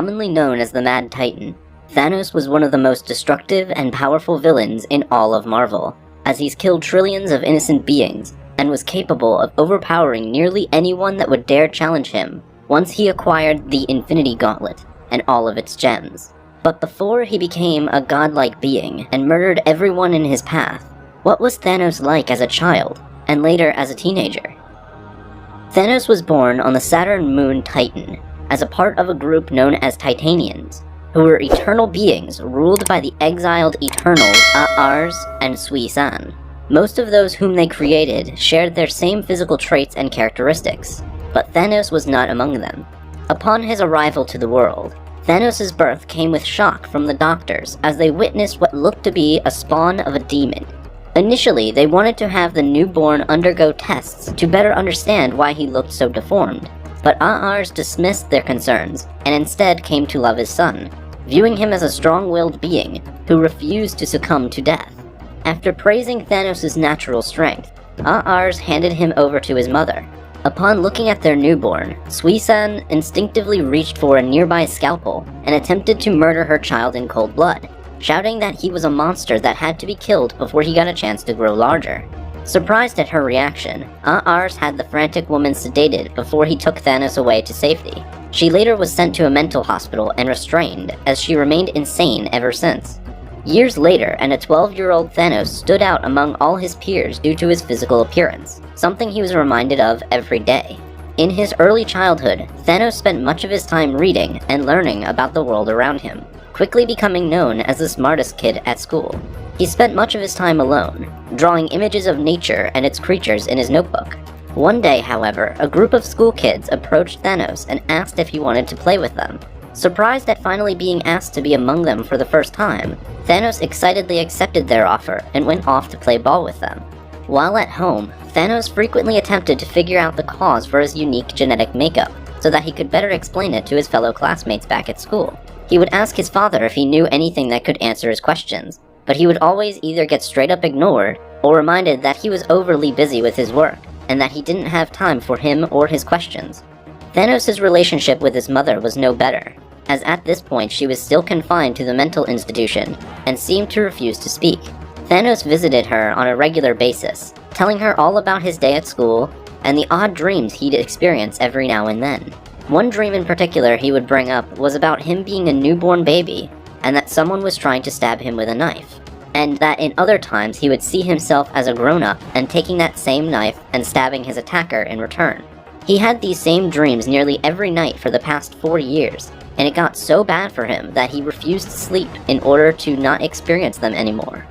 Commonly known as the Mad Titan, Thanos was one of the most destructive and powerful villains in all of Marvel, as he's killed trillions of innocent beings, and was capable of overpowering nearly anyone that would dare challenge him once he acquired the Infinity Gauntlet and all of its gems. But before he became a godlike being and murdered everyone in his path, what was Thanos like as a child, and later as a teenager? Thanos was born on the Saturn moon Titan, as a part of a group known as Titanians, who were eternal beings ruled by the exiled Eternals A'ars and Sui-San. Most of those whom they created shared their same physical traits and characteristics, but Thanos was not among them. Upon his arrival to the world, Thanos' birth came with shock from the doctors as they witnessed what looked to be a spawn of a demon. Initially, they wanted to have the newborn undergo tests to better understand why he looked so deformed, but A'ars dismissed their concerns and instead came to love his son, viewing him as a strong-willed being who refused to succumb to death. After praising Thanos' natural strength, A'ars handed him over to his mother. Upon looking at their newborn, Sui-San instinctively reached for a nearby scalpel and attempted to murder her child in cold blood, shouting that he was a monster that had to be killed before he got a chance to grow larger. Surprised at her reaction, A'ars had the frantic woman sedated before he took Thanos away to safety. She later was sent to a mental hospital and restrained, as she remained insane ever since. Years later, and a 12-year-old Thanos stood out among all his peers due to his physical appearance, something he was reminded of every day. In his early childhood, Thanos spent much of his time reading and learning about the world around him, quickly becoming known as the smartest kid at school. He spent much of his time alone, drawing images of nature and its creatures in his notebook. One day, however, a group of school kids approached Thanos and asked if he wanted to play with them. Surprised at finally being asked to be among them for the first time, Thanos excitedly accepted their offer and went off to play ball with them. While at home, Thanos frequently attempted to figure out the cause for his unique genetic makeup, so that he could better explain it to his fellow classmates back at school. He would ask his father if he knew anything that could answer his questions, but he would always either get straight up ignored, or reminded that he was overly busy with his work, and that he didn't have time for him or his questions. Thanos' relationship with his mother was no better, as at this point she was still confined to the mental institution, and seemed to refuse to speak. Thanos visited her on a regular basis, telling her all about his day at school, and the odd dreams he'd experience every now and then. One dream in particular he would bring up was about him being a newborn baby, and that someone was trying to stab him with a knife, and that in other times he would see himself as a grown-up and taking that same knife and stabbing his attacker in return. He had these same dreams nearly every night for the past 4 years, and it got so bad for him that he refused to sleep in order to not experience them anymore.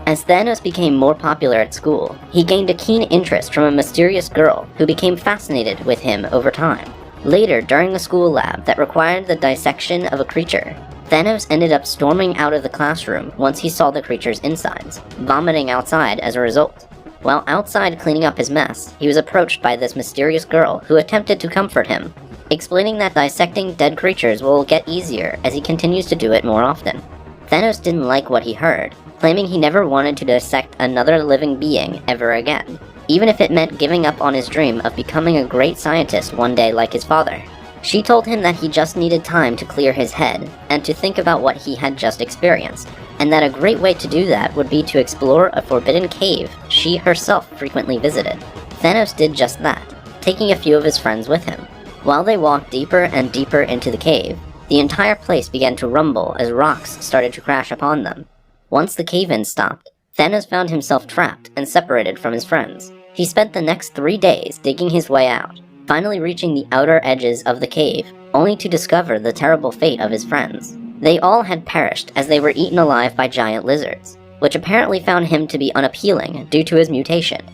As Thanos became more popular at school, he gained a keen interest from a mysterious girl who became fascinated with him over time. Later, during a school lab that required the dissection of a creature, Thanos ended up storming out of the classroom once he saw the creature's insides, vomiting outside as a result. While outside cleaning up his mess, he was approached by this mysterious girl who attempted to comfort him, explaining that dissecting dead creatures will get easier as he continues to do it more often. Thanos didn't like what he heard, claiming he never wanted to dissect another living being ever again, even if it meant giving up on his dream of becoming a great scientist one day like his father. She told him that he just needed time to clear his head and to think about what he had just experienced, and that a great way to do that would be to explore a forbidden cave she herself frequently visited. Thanos did just that, taking a few of his friends with him. While they walked deeper and deeper into the cave, the entire place began to rumble as rocks started to crash upon them. Once the cave-in stopped, Thanos found himself trapped and separated from his friends. He spent the next 3 days digging his way out, finally reaching the outer edges of the cave, only to discover the terrible fate of his friends. They all had perished as they were eaten alive by giant lizards, which apparently found him to be unappealing due to his mutation.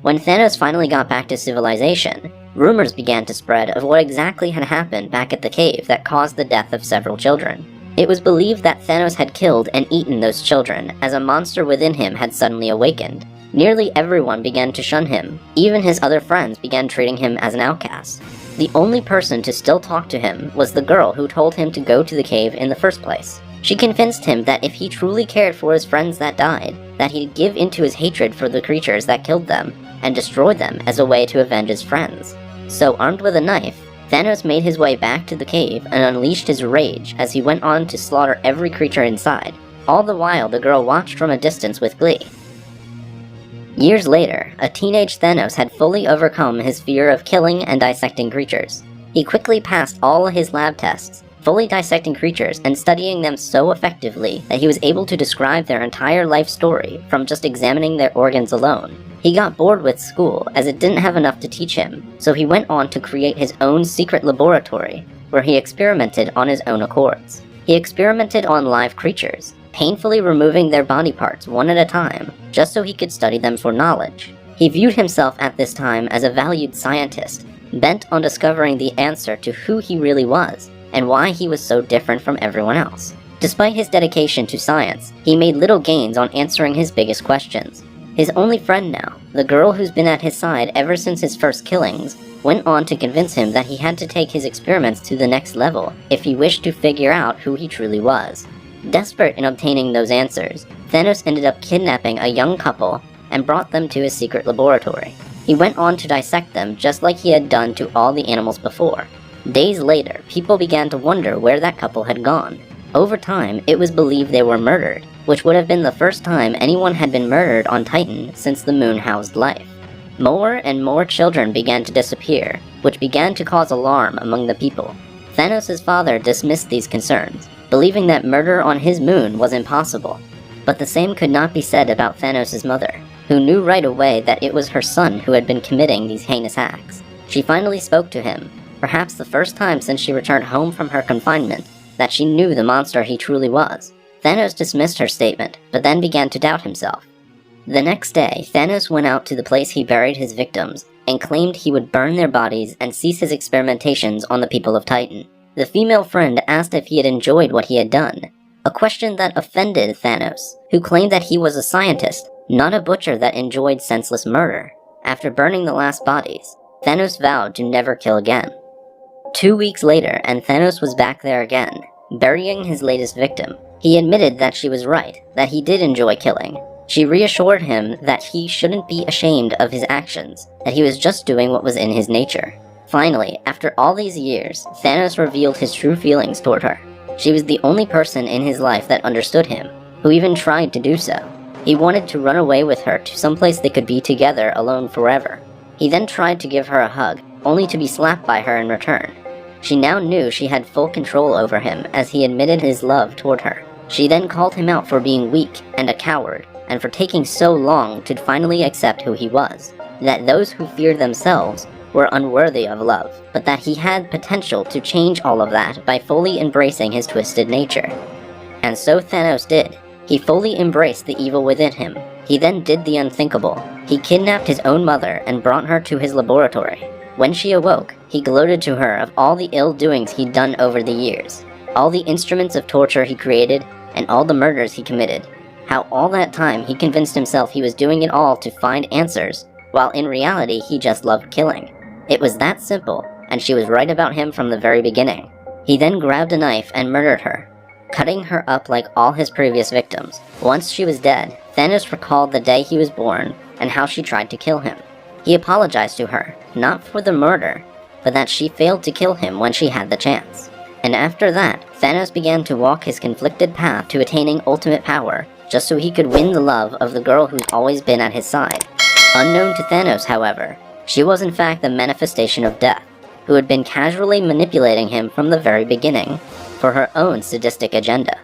When Thanos finally got back to civilization, rumors began to spread of what exactly had happened back at the cave that caused the death of several children. It was believed that Thanos had killed and eaten those children as a monster within him had suddenly awakened. Nearly everyone began to shun him. Even his other friends began treating him as an outcast. The only person to still talk to him was the girl who told him to go to the cave in the first place. She convinced him that if he truly cared for his friends that died, that he'd give into his hatred for the creatures that killed them and destroy them as a way to avenge his friends. So armed with a knife, Thanos made his way back to the cave and unleashed his rage as he went on to slaughter every creature inside. All the while, the girl watched from a distance with glee. Years later, a teenage Thanos had fully overcome his fear of killing and dissecting creatures. He quickly passed all his lab tests, fully dissecting creatures and studying them so effectively that he was able to describe their entire life story from just examining their organs alone. He got bored with school as it didn't have enough to teach him, so he went on to create his own secret laboratory, where he experimented on his own accords. He experimented on live creatures, painfully removing their body parts one at a time, just so he could study them for knowledge. He viewed himself at this time as a valued scientist, bent on discovering the answer to who he really was, and why he was so different from everyone else. Despite his dedication to science, he made little gains on answering his biggest questions. His only friend now, the girl who's been at his side ever since his first killings, went on to convince him that he had to take his experiments to the next level if he wished to figure out who he truly was. Desperate in obtaining those answers, Thanos ended up kidnapping a young couple and brought them to his secret laboratory. He went on to dissect them just like he had done to all the animals before. Days later, people began to wonder where that couple had gone. Over time, it was believed they were murdered, which would have been the first time anyone had been murdered on Titan since the moon housed life. More and more children began to disappear, which began to cause alarm among the people. Thanos' father dismissed these concerns, believing that murder on his moon was impossible. But the same could not be said about Thanos' mother, who knew right away that it was her son who had been committing these heinous acts. She finally spoke to him, perhaps the first time since she returned home from her confinement, that she knew the monster he truly was. Thanos dismissed her statement, but then began to doubt himself. The next day, Thanos went out to the place he buried his victims, and claimed he would burn their bodies and cease his experimentations on the people of Titan. The female friend asked if he had enjoyed what he had done, a question that offended Thanos, who claimed that he was a scientist, not a butcher that enjoyed senseless murder. After burning the last bodies, Thanos vowed to never kill again. 2 weeks later, and Thanos was back there again, burying his latest victim. He admitted that she was right, that he did enjoy killing. She reassured him that he shouldn't be ashamed of his actions, that he was just doing what was in his nature. Finally, after all these years, Thanos revealed his true feelings toward her. She was the only person in his life that understood him, who even tried to do so. He wanted to run away with her to someplace they could be together alone forever. He then tried to give her a hug, only to be slapped by her in return. She now knew she had full control over him as he admitted his love toward her. She then called him out for being weak and a coward, and for taking so long to finally accept who he was. That those who feared themselves were unworthy of love, but that he had potential to change all of that by fully embracing his twisted nature. And so Thanos did. He fully embraced the evil within him. He then did the unthinkable. He kidnapped his own mother and brought her to his laboratory. When she awoke, he gloated to her of all the ill doings he'd done over the years, all the instruments of torture he created, and all the murders he committed. How all that time he convinced himself he was doing it all to find answers, while in reality he just loved killing. It was that simple, and she was right about him from the very beginning. He then grabbed a knife and murdered her, cutting her up like all his previous victims. Once she was dead, Thanos recalled the day he was born and how she tried to kill him. He apologized to her, not for the murder, but that she failed to kill him when she had the chance. And after that, Thanos began to walk his conflicted path to attaining ultimate power, just so he could win the love of the girl who's always been at his side. Unknown to Thanos, however, she was in fact the manifestation of death, who had been casually manipulating him from the very beginning for her own sadistic agenda.